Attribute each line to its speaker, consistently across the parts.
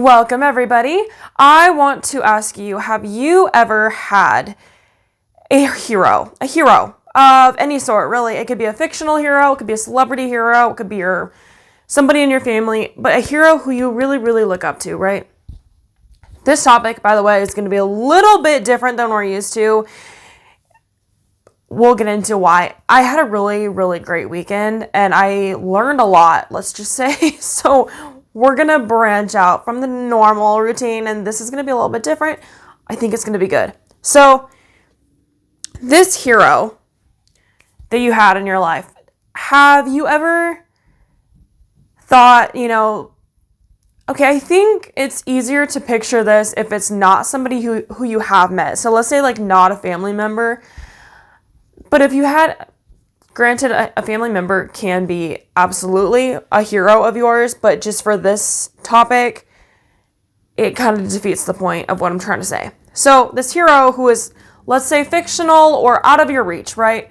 Speaker 1: Welcome, everybody. I want to ask you, have you ever had a hero of any sort, really? It could be a fictional hero, it could be a celebrity hero, it could be somebody in your family, but a hero who you really, really look up to, right? This topic, by the way, is going to be a little bit different than we're used to. We'll get into why. I had a really, really great weekend, and I learned a lot, let's just say. So we're going to branch out from the normal routine, and this is going to be a little bit different. I think it's going to be good. So this hero that you had in your life, have you ever thought, okay, I think it's easier to picture this if it's not somebody who you have met. So let's say like not a family member. But if you had, granted, a family member can be absolutely a hero of yours, but just for this topic, it kind of defeats the point of what I'm trying to say. So this hero who is, let's say, fictional or out of your reach, right?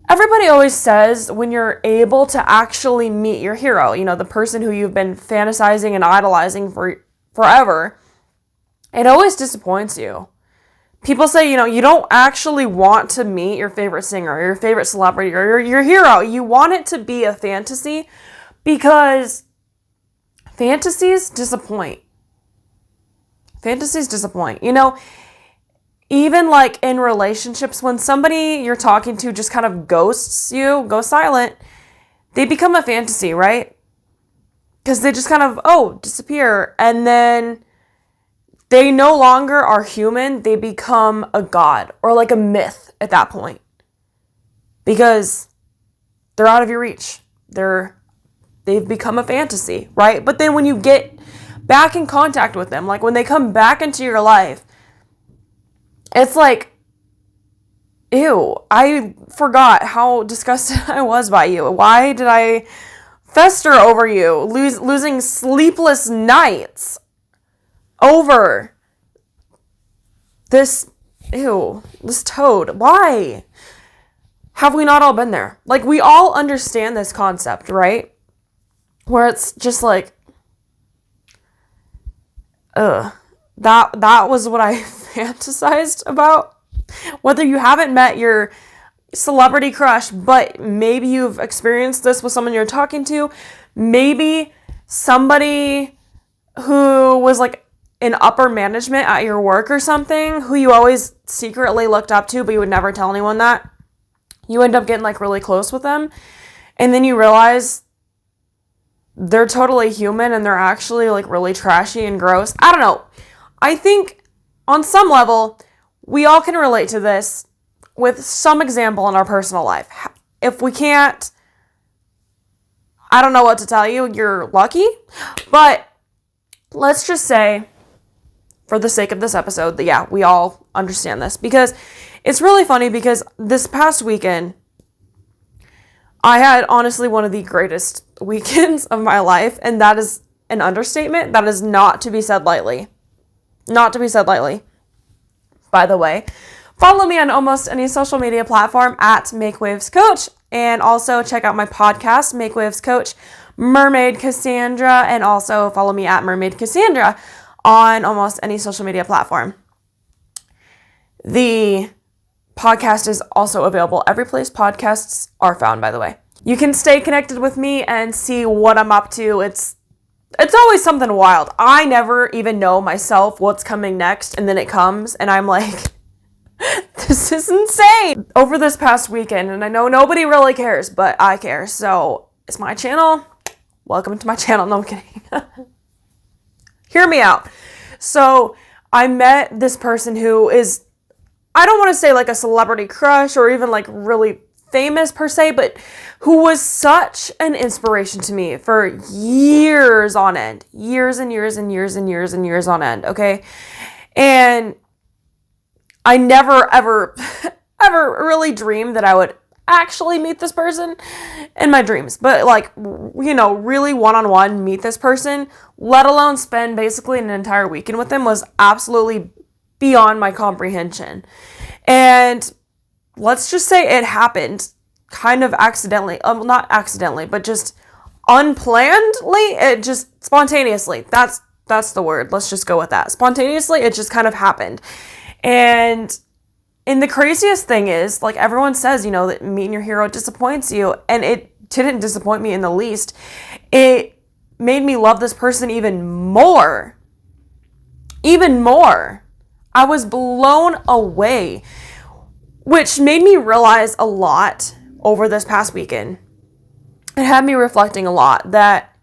Speaker 1: Everybody always says when you're able to actually meet your hero, the person who you've been fantasizing and idolizing for forever, it always disappoints you. People say, you don't actually want to meet your favorite singer or your favorite celebrity or your hero. You want it to be a fantasy because fantasies disappoint. Fantasies disappoint. Even like in relationships, when somebody you're talking to just kind of ghosts you, go silent, they become a fantasy, right? Because they just kind of, disappear. And then they no longer are human. They become a god or like a myth at that point because they're out of your reach. They've become a fantasy, right? But then when you get back in contact with them, like when they come back into your life, it's like, ew, I forgot how disgusted I was by you. Why did I fester over you, losing sleepless nights over this toad? Why? Have we not all been there? Like, we all understand this concept, right? Where it's just like, that was what I fantasized about. Whether you haven't met your celebrity crush, but maybe you've experienced this with someone you're talking to, maybe somebody who was like in upper management at your work or something, who you always secretly looked up to, but you would never tell anyone that. You end up getting like really close with them, and then you realize they're totally human and they're actually like really trashy and gross. I don't know. I think on some level, we all can relate to this with some example in our personal life. If we can't, I don't know what to tell you. You're lucky. But let's just say, for the sake of this episode, that yeah, we all understand this. Because it's really funny because this past weekend, I had honestly one of the greatest weekends of my life. And that is an understatement. That is not to be said lightly. Not to be said lightly. By the way, follow me on almost any social media platform at Make Waves Coach. And also check out my podcast, Make Waves Coach, Mermaid Cassandra. And also follow me at Mermaid Cassandra on almost any social media platform. The podcast is also available every place podcasts are found, by the way. You can stay connected with me and see what I'm up to. It's always something wild. I never even know myself what's coming next, and then it comes, and I'm like, this is insane. Over this past weekend, and I know nobody really cares, but I care, so it's my channel. Welcome to my channel. No, I'm kidding. Hear me out. So I met this person who is, I don't want to say like a celebrity crush or even like really famous per se, but who was such an inspiration to me for years on end. Years and years and years and years and years on end, okay? And I never, ever, ever really dreamed that I would actually meet this person in my dreams. But like, really one-on-one meet this person, let alone spend basically an entire weekend with them, was absolutely beyond my comprehension. And let's just say it happened kind of accidentally. Not accidentally, but just unplannedly. It just spontaneously. That's That's the word. Let's just go with that. Spontaneously, it just kind of happened. And the craziest thing is, like everyone says, that meeting your hero disappoints you. And it didn't disappoint me in the least. It made me love this person even more. Even more. I was blown away, which made me realize a lot over this past weekend. It had me reflecting a lot that,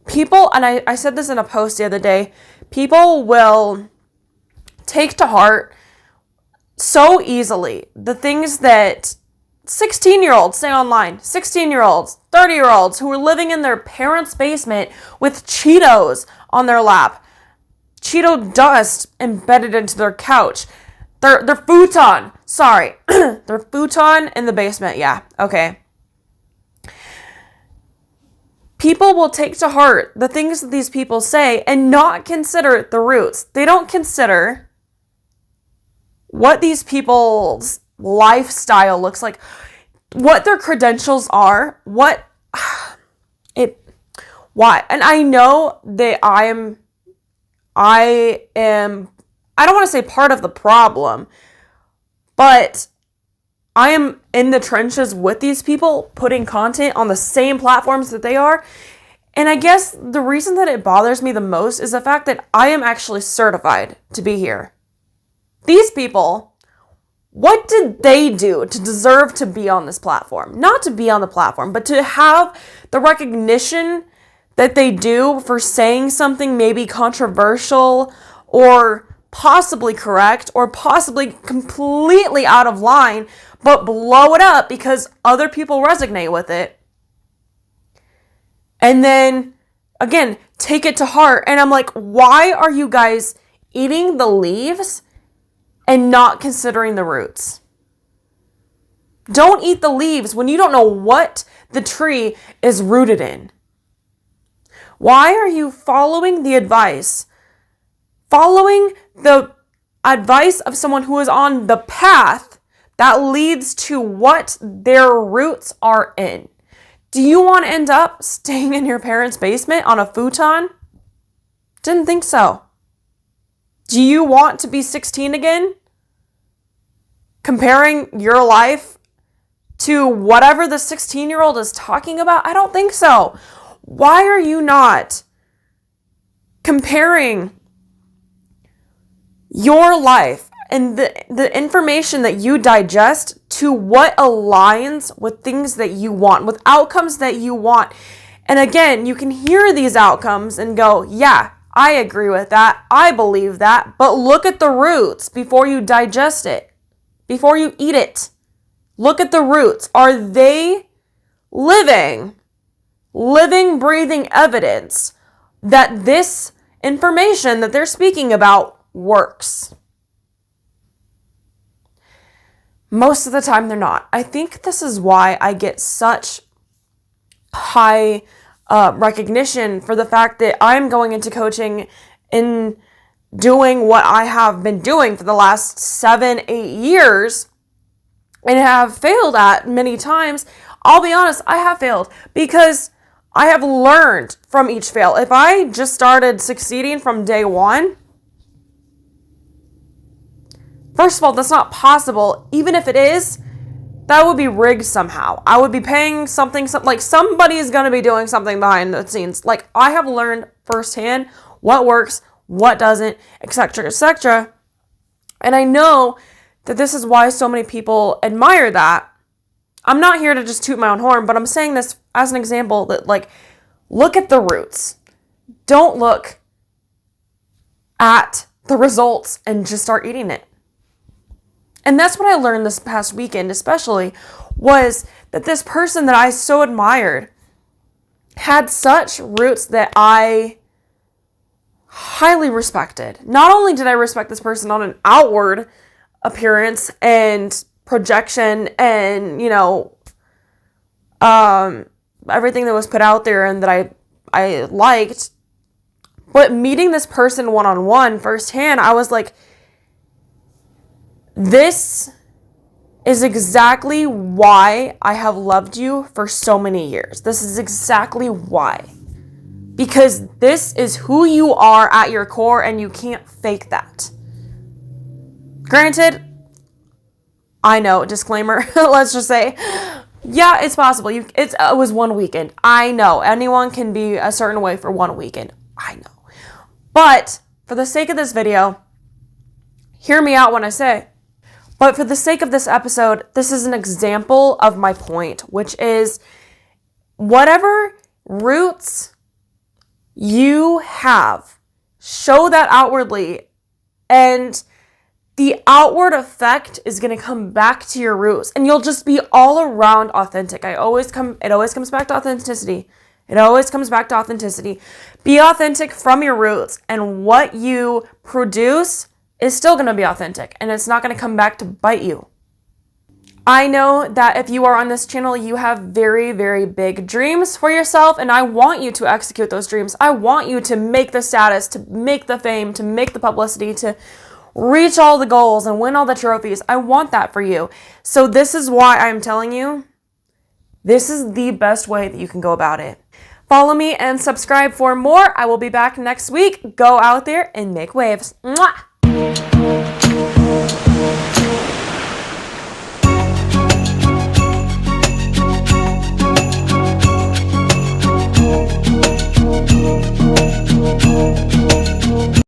Speaker 1: people, and I said this in a post the other day, people will take to heart so easily the things that 16-year-olds say online, 16-year-olds, 30-year-olds who are living in their parents' basement with Cheetos on their lap, Cheeto dust embedded into their couch, their futon, their futon in the basement, yeah, okay. People will take to heart the things that these people say and not consider the roots. They don't consider what these people's lifestyle looks like, what their credentials are, why. And I know that I don't want to say part of the problem, but I am in the trenches with these people, putting content on the same platforms that they are. And I guess the reason that it bothers me the most is the fact that I am actually certified to be here. These people, what did they do to deserve to be on this platform? Not to be on the platform, but to have the recognition that they do for saying something maybe controversial or possibly correct or possibly completely out of line, but blow it up because other people resonate with it. And then, again, take it to heart. And I'm like, why are you guys eating the leaves and not considering the roots? Don't eat the leaves when you don't know what the tree is rooted in. Why are you following the advice of someone who is on the path that leads to what their roots are in? Do you want to end up staying in your parents' basement on a futon? Didn't think so. Do you want to be 16 again? Comparing your life to whatever the 16-year-old is talking about? I don't think so. Why are you not comparing your life and the information that you digest to what aligns with things that you want, with outcomes that you want? And again, you can hear these outcomes and go, yeah, I agree with that. I believe that. But look at the roots before you digest it, before you eat it. Look at the roots. Are they living, breathing evidence that this information that they're speaking about works? Most of the time they're not. I think this is why I get such high recognition for the fact that I'm going into coaching and doing what I have been doing for the last 7-8 years and have failed at many times. I'll be honest, I have failed because I have learned from each fail. If I just started succeeding from day one, first of all, that's not possible. Even if it is, that would be rigged somehow. I would be paying something like somebody is going to be doing something behind the scenes. Like, I have learned firsthand what works, what doesn't, etc., etc. And I know that this is why so many people admire that. I'm not here to just toot my own horn, but I'm saying this as an example that, like, look at the roots. Don't look at the results and just start eating it. And that's what I learned this past weekend, especially, was that this person that I so admired had such roots that I highly respected. Not only did I respect this person on an outward appearance and projection and, everything that was put out there and that I liked, but meeting this person one-on-one firsthand, I was like, this is exactly why I have loved you for so many years. This is exactly why. because this is who you are at your core and you can't fake that. Granted, I know, disclaimer, let's just say, yeah, it's possible. It was one weekend. I know. Anyone can be a certain way for one weekend. I know. But for the sake of this video, hear me out when I say, but for the sake of this episode, this is an example of my point, which is whatever roots you have, show that outwardly, and the outward effect is going to come back to your roots, and you'll just be all around authentic. It always comes back to authenticity. It always comes back to authenticity. Be authentic from your roots, and what you produce is still going to be authentic, and it's not going to come back to bite you. I know that if you are on this channel, you have very, very big dreams for yourself, and I want you to execute those dreams. I want you to make the status, to make the fame, to make the publicity, to reach all the goals and win all the trophies. I want that for you. So this is why I'm telling you, this is the best way that you can go about it. Follow me and subscribe for more. I will be back next week. Go out there and make waves. Mwah!